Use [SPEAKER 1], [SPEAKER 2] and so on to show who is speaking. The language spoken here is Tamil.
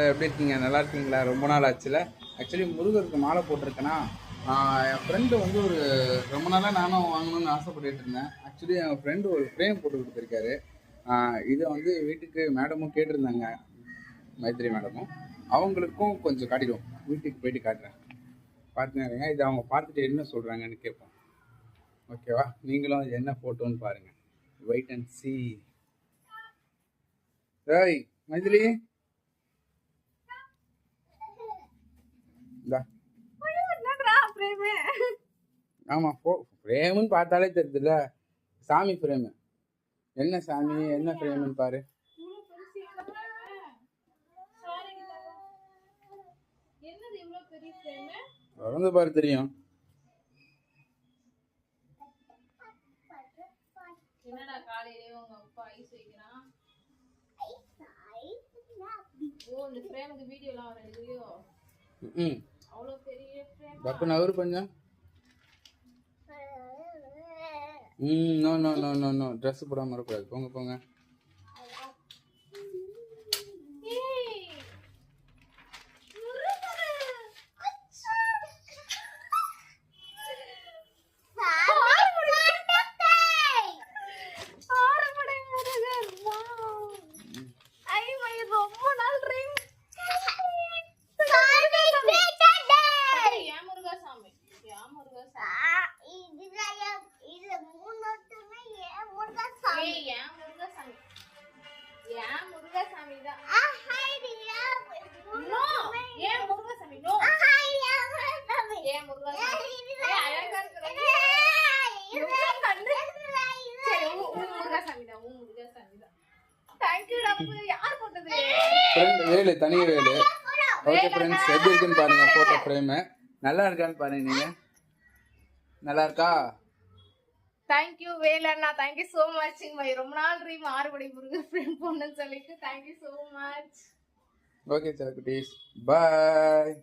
[SPEAKER 1] எப்படி இருக்கீங்க? நல்லா இருக்கீங்களா? ரொம்ப நாள் ஆச்சுல. ஆக்சுவலி முருகருக்கு மாலை போட்டிருக்கேன்னா, என் ஃப்ரெண்டு வந்து ரொம்ப நாளாக நானும் வாங்கணும்னு ஆசைப்பட்டுட்டு இருந்தேன். ஆக்சுவலி என் ஃப்ரெண்டு ஒரு ஃப்ரேம் போட்டு கொடுத்துருக்காரு. இதை வந்து வீட்டுக்கு மேடமும் கேட்டிருந்தாங்க, மைத்ரி மேடமும். அவங்களுக்கும் கொஞ்சம் காட்டிடுவோம், வீட்டுக்கு போயிட்டு காட்டுறேன். பார்த்துங்க, இதை அவங்க பார்த்துட்டு என்ன சொல்கிறாங்கன்னு கேட்போம். ஓகேவா? நீங்களும் என்ன ஃபோட்டோன்னு பாருங்கள். Wait and see. ஏய் மைதிலி, ஆமா, ஃப்ரேம்னு பார்த்தாலே தெரியுதுல்ல, சாமி ஃப்ரேமு. என்ன சாமி, என்ன ஃப்ரேம்னு பாரு. திறந்து பாரு, தெரியும்.
[SPEAKER 2] என்னடா காலையிலே உங்க அப்பா ஐஸ் வைக்கிறான்? ஓ, இந்த ஃப்ரேமுக்கு வீடியோலாம் வர இல்லையோ? அவ்வளோ பெரிய ஃப்ரேம்.
[SPEAKER 1] பப்பு நவரு கொஞ்சம். No no no no no, dress போடாம வரக்கூடாது. போங்க போங்க. வேலு, தனி வேலு. ஓகே ஃப்ரெண்ட்ஸ், எப்படி இருக்குன்னு பாருங்க. போட்டோ ஃப்ரேமு நல்லா இருக்கான்னு பாருங்க. நீங்க நல்லா இருக்கா?
[SPEAKER 2] தேங்க்யூ வேலண்ணா, தேங்க்யூ சோ மச். ரொம்ப நாள் ட்ரீம் ஆறுபடை முருகன் ஃப்ரேம் போடணும்னு சொல்லிட்டு thank you so much.
[SPEAKER 1] Okay sir குட்டீஸ், பாய்.